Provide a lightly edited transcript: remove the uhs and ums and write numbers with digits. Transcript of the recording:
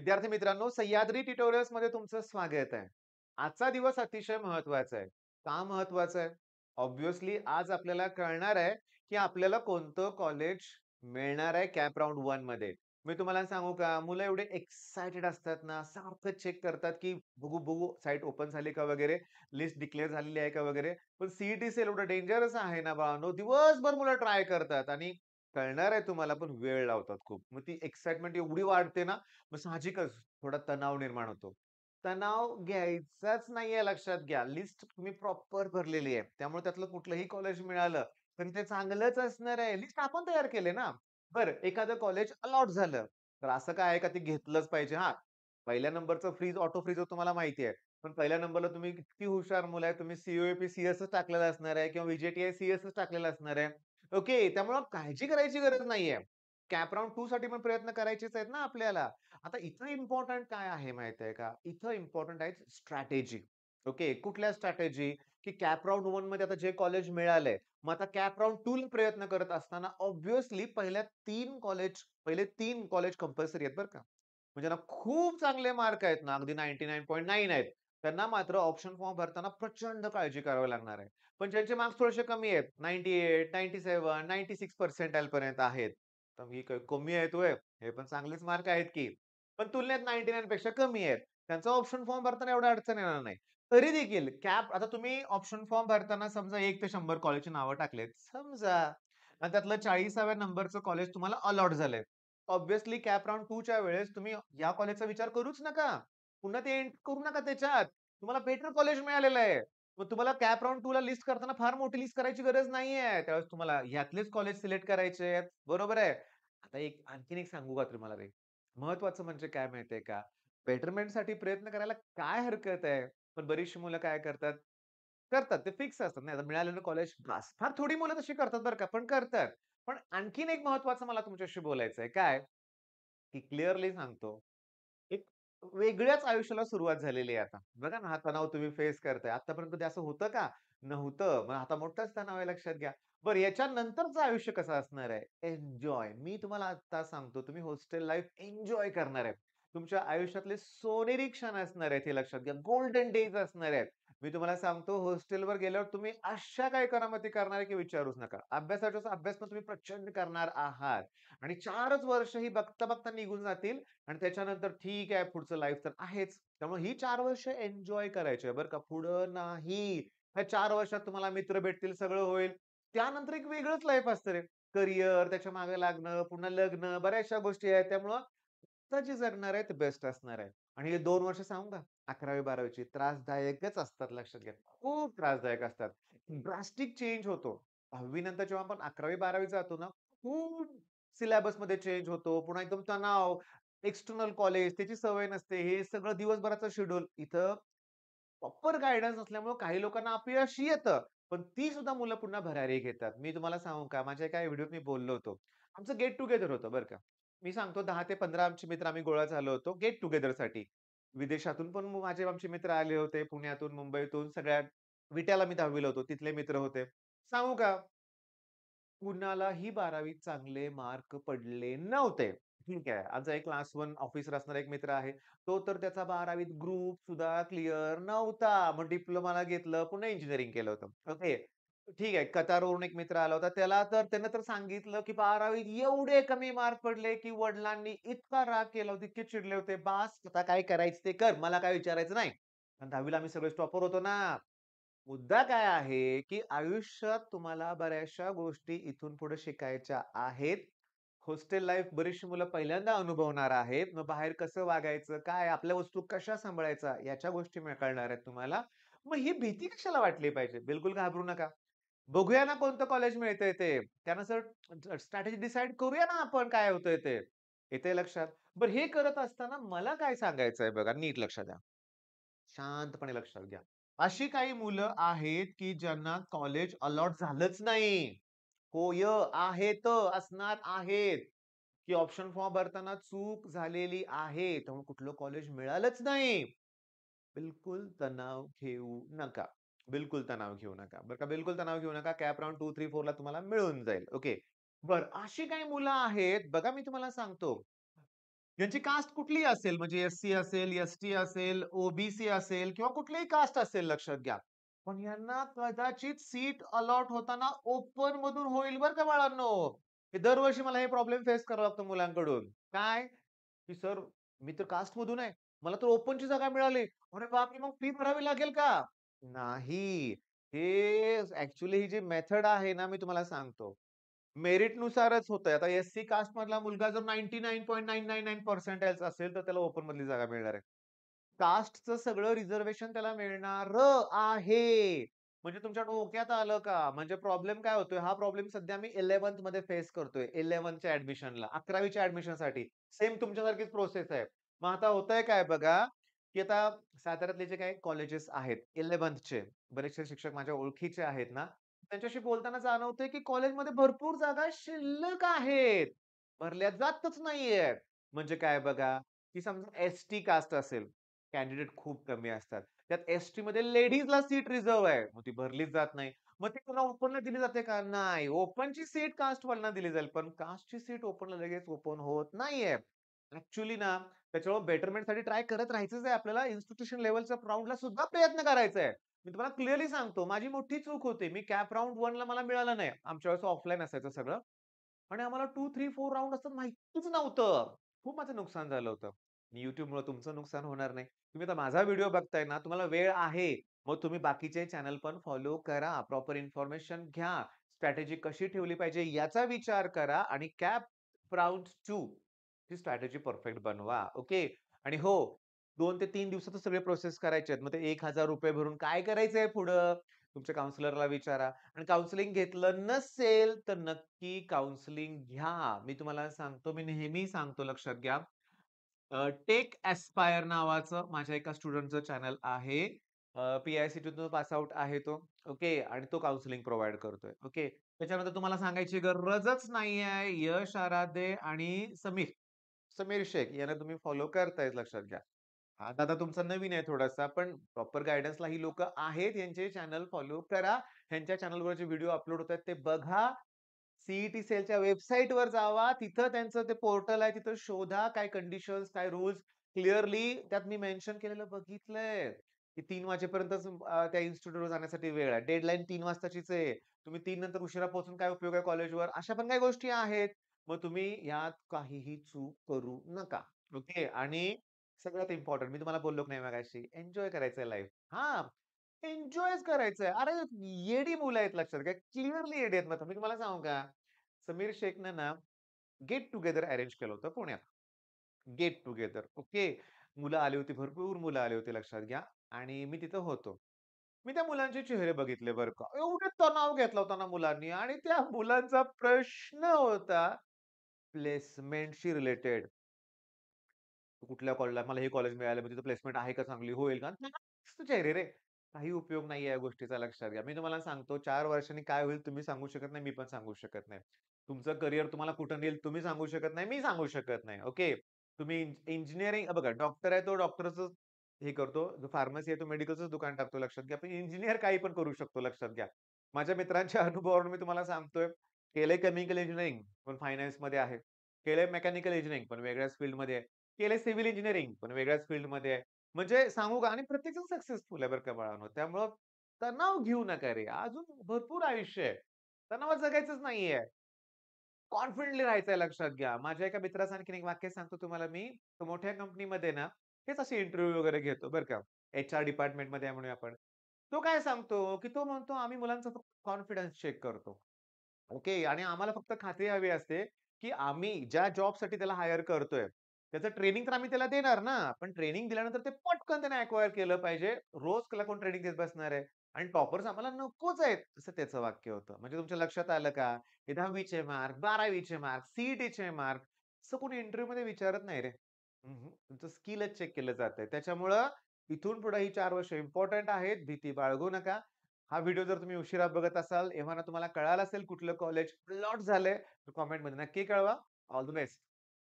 विद्यार्थी मित्रांनो, सह्याद्री ट्युटोरियल्समध्ये तुमचं स्वागत आहे. आजचा दिवस अतिशय महत्त्वाचा आहे. का महत्त्वाचा आहे? ऑब्व्हियसली आज आपल्याला कळणार आहे, की आपल्याला कोणतं कॉलेज मिळणार आहे कॅप राउंड 1 मध्ये. मी तुम्हाला सांगू का, मुलं एवढे एक्साइटेड असतात ना, सारखं चेक करतात, की बघू साईट ओपन झाली का वगैरे, लिस्ट डिक्लेअर झालेली आहे का वगैरे. पण सी सेल एवढं डेंजरस आहे ना बाळांनो, दिवसभर मुलं ट्राय करतात आणि कळणार आहे तुम्हाला, पण वेळ लावतात खूप. मग ती एक्साइटमेंट एवढी वाढते ना, मग साहजिकच थोडा तणाव निर्माण होतो. तणाव घ्यायचाच नाहीये लक्षात घ्या. लिस्ट तुम्ही प्रॉपर भरलेली आहे. त्यामुळे त्यातलं कुठलंही कॉलेज मिळालं, तर ते चांगलंच असणार आहे. लिस्ट आपण तयार केले ना. बरं एखादं कॉलेज अलॉट झालं, तर असं काय आहे का ते घेतलंच पाहिजे? हां, पहिल्या नंबरचं फ्रीज, ऑटो फ्रीज तुम्हाला माहिती आहे. पण पहिल्या नंबरला तुम्ही किती हुशार मुलं आहे. तुम्ही सी सीएसच टाकलेलं असणार आहे किंवा व्ही सीएसच टाकलेलं असणार आहे. ओके. त्यामुळं काळजी करायची गरज नाहीये. कॅप राउंड 2 साठी पण प्रयत्न करायचेच आहेत ना आपल्याला. आता इथं इम्पोर्टंट काय आहे माहिती आहे का? इथं इम्पोर्टंट आहे स्ट्रॅटेजी. ओके. कुठल्या स्ट्रॅटेजी? की कॅप राउंड 1 मध्ये आता जे कॉलेज मिळालंय, मग आता कॅप राउंड 2 ला प्रयत्न करत असताना ऑब्व्हियसली पहिले 3 कॉलेज कंपल्सरी आहेत बरं का. म्हणजे ना खूप चांगले मार्क आहेत ना, अगदी 99.9 आहेत. त्यांना मात्र ऑप्शन फॉर्म भरताना प्रचंड काळजी करावी लागणार आहे. पण ज्यांचे मार्क्स थोडेसे कमी आहेत, 98, 97, 96 पर्सेंटाइल पर्यंत आहेत. तर ही काही कमी आहेत होय? हे पण चांगलेच मार्क आहेत की. पण तुलनेत 99 पेक्षा कमी आहेत. त्यांचा ऑप्शन फॉर्म भरताना एवढ्या अडचण येणार नाही. तरी देखील आता तुम्ही ऑप्शन फॉर्म भरताना समजा 1 ते 100 कॉलेजची नावं टाकलेत. समजा आणि त्यातलं 40व्या नंबरचं कॉलेज तुम्हाला अलॉट झालंय. ऑब्व्हियसली कॅप राउंड 2 च्या वेळेस तुम्ही या कॉलेजचा विचार करूच नका. पुन्हा ते एंटर करू नका त्याच्यात. तुम्हाला बेटर कॉलेज मिळालेलं आहे. मग तुम्हाला कॅप राउंड 2 ला लिस्ट करताना फार मोठी लिस्ट करायची गरज नाहीये. त्यावेळेस तुम्हाला ह्यातलेच कॉलेज सिलेक्ट करायचे आहेत. बरोबर आहे. आता आणखीन एक सांगू का तुम्हाला रे? महत्वाचं म्हणजे काय माहितीये का? बेटरमेंटसाठी प्रयत्न करायला काय हरकत आहे? पण बरीचशी मुलं काय करतात? करतात. ते फिक्स असतात. नाही आता मिळालेलं कॉलेज बास. फार थोडी मुलं तशी करतात बरं का, पण करतात. पण आणखीन एक महत्वाचं मला तुमच्याशी बोलायचं आहे. काय? की क्लिअरली सांगतो. एक वेगळ्याच आयुष्याला सुरुवात झालेली आहे आता. बघा ना, हा तणाव तुम्ही फेस करताय. आत्तापर्यंत कधी असं होतं का? नव्हतं. मग आता मोठाच तणाव आहे लक्षात घ्या. बरं याच्यानंतरचं आयुष्य कसं असणार आहे? एन्जॉय. मी तुम्हाला आत्ता सांगतो, तुम्ही हॉस्टेल लाईफ एन्जॉय करणार आहे. तुमच्या आयुष्यातले सोनेरी क्षण असणार आहेत हे लक्षात घ्या. गोल्डन डेज असणार आहेत. मी तुम्हाला सांगतो हॉस्टेलवर गेल्यावर तुम्ही अशा काही करामती करणार आहे की विचारूच नका. अभ्यासाचा अभ्यास पण तुम्ही प्रचंड करणार आहात आणि 4च वर्ष ही बघता-बघता निघून जातील आणि त्याच्यानंतर ठीक आहे पुढचं लाईफ तर आहेच. त्यामुळे ही 4 वर्ष एन्जॉय करायची आहे बरं का. पुढं नाही. ह्या 4 वर्षात तुम्हाला मित्र भेटतील, सगळं होईल. त्यानंतर एक वेगळंच लाईफ असतं रे. करियर, त्याच्या मागे लागणं, पुन्हा लग्न, बऱ्याचशा गोष्टी आहेत. त्यामुळं आता जे जगणार आहे ते बेस्ट असणार आहे. आणि हे 2 वर्ष सांगू का? 11वी-12वी त्रासदायकच असतात लक्षात घ्या. खूप त्रासदायक असतात. ड्रास्टिक चेंज होतो. 10वी नंतर जेव्हा आपण 11वी-12वी जातो ना, खूप सिलॅबसमध्ये चेंज होतो. पुन्हा एकदम तणाव, एक्सटर्नल कॉलेज, त्याची सवय नसते. हे सगळं दिवसभराचं शेड्यूल. इथं प्रॉपर गाईडन्स असल्यामुळं काही लोकांना अपयश येतं. पण ती सुद्धा मुलं पुन्हा भरारी घेतात. मी तुम्हाला सांगू का? माझ्या एका व्हिडिओत मी बोललो होतो. आमचं गेट टुगेदर होतं बरं का. मी सांगतो 10 ते 15 आमचे मित्र आम्ही गोळा झालो होतो गेट टुगेदरसाठी. विदेशातून पण आमचे मित्र आले होते. पुण्यातून, मुंबईतून सगळ्या विट्याला मी 10वी होतो. तिथले मित्र होते. सांगू का? कुणालाही 12वीत चांगले मार्क पडले नव्हते. ठीक आहे. आमचा एक क्लास 1 ऑफिसर असणारा एक मित्र आहे. तो तर त्याचा 12वीत ग्रुप सुद्धा क्लिअर नव्हता. मग डिप्लोमाला घेतलं, पुन्हा इंजिनिअरिंग केलं होतं. ओके. ठीक आहे. कतारवरून एक मित्र आला होता. त्यानं तर सांगितलं, की 12वीत एवढे कमी मार्क पडले, की वडिलांनी इतका राग केला होता, इतके चिडले होते, "बास, आता काय करायचं ते कर. मला काय विचारायचं नाही." आणि 10वी आम्ही सगळे टॉपर होतो ना. मुद्दा काय आहे, की आयुष्यात तुम्हाला बऱ्याचशा गोष्टी इथून पुढे शिकायच्या आहेत. हॉस्टेल लाईफ बरीचशी मुलं पहिल्यांदा अनुभवणार आहेत. मग बाहेर कसं वागायचं, काय आपल्या वस्तू कशा सांभाळायच्या याच्या गोष्टी कळणार आहेत तुम्हाला. मग ही भीती कशाला वाटली पाहिजे? बिलकुल घाबरू नका. बघूया ना कोणतं कॉलेज मिळतंय ते. त्यानुसार स्ट्रॅटेजी डिसाईड करूया ना आपण काय होतंय ते. येतंय लक्षात? बरं हे करत असताना मला काय सांगायचंय बघा, नीट लक्ष द्या. शांतपणे लक्षात घ्या. अशी काही मुलं आहेत, की ज्यांना कॉलेज अलॉट झालंच नाही. होय, आहेत, असणार आहेत, की ऑप्शन फॉर्म भरताना चूक झालेली आहे. त्यामुळे कुठलं कॉलेज मिळालंच नाही. बिलकुल तणाव घेऊ नका. बिलकुल तणाव घेऊ नका. बरं का, बिलकुल तणाव घेऊ नका. कॅप राउंड 2, 3, 4 ला तुम्हाला मिळून जाईल. ओके. बरं, अशी काही मुलं आहेत बघा मी तुम्हाला सांगतो. यांची कास्ट कुठलीही असेल म्हणजे एस-सी असेल, एस-टी असेल, ओ-बी-सी असेल किंवा कुठलीही कास्ट असेल लक्षात घ्या. पण यांना कदाचित सीट अलॉट होताना ओपन मधून होईल बरं का बाळांनो. हे दरवर्षी मला हे प्रॉब्लेम फेस करावा लागतो मुलांकडून. काय? की "सर मी तर कास्टमधून आहे. मला तर ओपनची जागा मिळाली." अरे बापरे! मग फी भरावी लागेल का? नाही. हे ॲक्चुअली ही जी मेथड आहे ना, मी तुम्हाला सांगतो. मेरिटनुसारच होतंय. आता एस-सी कास्टमधला मुलगा जर 99.999% पर्सेंटाइल्स असेल, तर त्याला ओपनमधली जागा मिळणार आहे. कास्टचं सगळं रिझर्व्हेशन त्याला मिळणारं आहे. म्हणजे तुमच्या डोक्यात आलं का? म्हणजे प्रॉब्लेम काय होतोय? हा प्रॉब्लेम सध्या मी 11th मध्ये फेस करतोय. 11th ॲडमिशनला 11वी ॲडमिशनसाठी. सेम तुमच्यासारखीच प्रोसेस आहे. मग आता होतंय काय बघा, की आता साताऱ्यातले जे काही कॉलेजेस आहेत 11th बरेचसे शिक्षक माझ्या ओळखीचे आहेत ना, त्यांच्याशी बोलताना जाणवतंय, की कॉलेजमध्ये भरपूर जागा शिल्लक आहेत. भरल्या जातच नाहीयेत. म्हणजे काय बघा, की समजा एस-टी कास्ट असेल, कॅन्डिडेट खूप कमी असतात. त्यात एस-टीमध्ये लेडीजला सीट रिझर्व्ह आहे. मग ती भरलीच जात नाही. मग ती पुन्हा ओपनला दिली जाते का? नाही. ओपनची सीट कास्टवाल्यांना दिली जाईल, पण कास्टची सीट ओपनला लगेच ओपन होत नाहीये. ॲक्चुअली ना, त्याच्यामुळे बेटरमेंटसाठी ट्राय करत राहायचंच आहे आपल्याला. इन्स्टिट्यूशन लेव्हलच्या राउंडला सुद्धा प्रयत्न करायचा आहे. मी तुम्हाला क्लिअरली सांगतो, माझी मोठी चूक होती. मी कॅप राउंड 1ला मला मिळालं नाही. आमच्या वेळेस ऑफलाईन असायचं सगळं आणि आम्हाला 2, 3, 4 राउंड असतात माहितीच नव्हतं. खूप माझं नुकसान झालं होतं. YouTubeमुळे तुमचं नुकसान होणार नाही. तुम्ही आता माझा व्हिडिओ बघताय ना, तुम्हाला वेळ आहे. मग तुम्ही बाकीचे चॅनल पण फॉलो करा. प्रॉपर इन्फॉर्मेशन घ्या. स्ट्रॅटेजी कशी ठेवली पाहिजे याचा विचार करा आणि कॅप राउंड 2 ची स्ट्रॅटेजी परफेक्ट बनवा. ओके. आणि हो, 2 ते 3 दिवसातच सगळे प्रोसेस करायचे आहेत. मग ते ₹1000 भरून काय करायचंय पुढं? तुमच्या काउन्सिलरला विचारा आणि काउन्सिलिंग घेतलं नसेल, तर नक्की काउन्सिलिंग घ्या. मी तुम्हाला सांगतो, मी नेहमी सांगतो लक्षात घ्या. टेक एस्पायर नावाचं माझ्या एका स्टुडंटचं चॅनल आहे. पी-आय-सी-टीतून पास आउट आहे तो. ओके. आणि तो काउन्सिलिंग प्रोव्हाईड करतोय. ओके. त्याच्यानंतर तुम्हाला सांगायची गरजच नाहीये. यश आराधे आणि समीर शेख यांना तुम्ही फॉलो करतायच लक्षात घ्या. हा दादा तुमचा नवीन आहे थोडासा, पण प्रॉपर गाईडन्सला ही लोकं आहेत. यांचे चॅनल फॉलो करा. ह्यांच्या चॅनलवर जे व्हिडिओ अपलोड होतायत ते बघा. सी सेलच्या वेबसाईटवर जावा. तिथं त्यांचं ते पोर्टल आहे. तिथं शोधा. काय कंडिशन्स, काय रूल्स क्लिअरली त्यात मी मेन्शन केलेलं बघितलंय, की 3 वाजेपर्यंतच त्या इन्स्टिट्यूटवर जाण्यासाठी वेळ आहे. डेडलाईन 3 वाजताचीच आहे. तुम्ही 3 नंतर उशिरा पोहोचून काय उपयोग आहे कॉलेजवर? अशा पण काही गोष्टी आहेत. मग तुम्ही यात काहीही चूक करू नका. ओके. आणि सगळ्यात इम्पोर्टंट मी तुम्हाला बोललो की नाही मगाशी, एन्जॉय करायचंय लाईफ. हां, एन्जॉयच करायचंय. अरे, येडी मुलं आहेत लक्षात घ्या. क्लिअरली येडी आहेत. मी तुम्हाला सांगू का? समीर शेखनं ना गेट टुगेदर अरेंज केलं होतं पुण्यात. Get together. ओके. मुलं आली होती, भरपूर मुलं आली होती लक्षात घ्या आणि मी तिथं होतो. मी त्या मुलांचे चेहरे बघितले बरं का. एवढा तणाव घेतला होता ना मुलांनी आणि त्या मुलांचा प्रश्न होता प्लेसमेंटशी रिलेटेड. तू कुठल्या कॉलेजला मला हे कॉलेज मिळालं, मग तिथं प्लेसमेंट आहे का चांगली? होईल का? मस्त चेहरे रे. काही उपयोग नाहीये या गोष्टीचा लक्षात घ्या. मी तुम्हाला सांगतो 4 वर्षांनी काय होईल तुम्ही सांगू शकत नाही, मी पण सांगू शकत नाही. तुमचं करियर तुम्हाला कुठं नेईल तुम्ही सांगू शकत नाही, मी सांगू शकत नाही. ओके. तुम्ही इंजिनिअरिंग बघा डॉक्टर आहे तो डॉक्टरच हे करतो. जो फार्मसी आहे तो मेडिकलचंच दुकान टाकतो लक्षात घ्या. पण इंजिनिअर काही पण करू शकतो लक्षात घ्या. माझ्या मित्रांच्या अनुभवावरून मी तुम्हाला सांगतोय, केलंय केमिकल इंजिनिअरिंग पण फायनान्समध्ये आहे. केलंय मेकॅनिकल इंजिनिअरिंग पण वेगळ्याच फील्डमध्ये आहे. केलंय सिव्हिल इंजिनिअरिंग पण वेगळ्याच फील्डमध्ये आहे. म्हणजे सांगू का आणि प्रत्येकजण सक्सेसफुल आहे बरं का बाळांनो. त्यामुळं तणाव घेऊ नका रे. अजून भरपूर आयुष्य आहे. तणावात जगायचंच नाहीये. कॉन्फिडेंटली राहायचंय लक्षात घ्या. माझ्या एका मित्राचं आणखीन एक वाक्य सांगतो तुम्हाला मी. तो मोठ्या कंपनीमध्ये ना, हेच असे इंटरव्ह्यू वगैरे घेतो बरं का. एच-आर डिपार्टमेंटमध्ये आहे म्हणूया आपण. तो काय सांगतो, की तो म्हणतो, "आम्ही मुलांचा फक्त कॉन्फिडन्स चेक करतो." ओके. आणि आम्हाला फक्त खात्री हवी असते, की आम्ही ज्या जॉबसाठी त्याला हायर करतोय, त्याचं ट्रेनिंग तर आम्ही त्याला देणार ना. पण ट्रेनिंग दिल्यानंतर ते पटकन त्याने अॅक्वायर केलं पाहिजे. रोज त्याला कोण ट्रेनिंग देत बसणार आहे? आणि टॉपर्स आम्हाला नकोच आहेत, असं त्याचं वाक्य होतं. म्हणजे तुमच्या लक्षात आलं का? हे 10वी मार्क, 12वी मार्क, सी मार्क असं कोणी इंटरव्ह्यूमध्ये विचारत नाही रे. तुमचं स्किलच चेक केलं जातंय. त्याच्यामुळं इथून पुढे ही 4 वर्ष इम्पोर्टंट आहेत. भीती बाळगू नका. हा व्हिडिओ जर तुम्ही उशिरा बघत असाल, एव्हाना तुम्हाला कळालं असेल कुठलं कॉलेज लॉट झालंय, तर कमेंटमध्ये नक्की कळवा. All the best.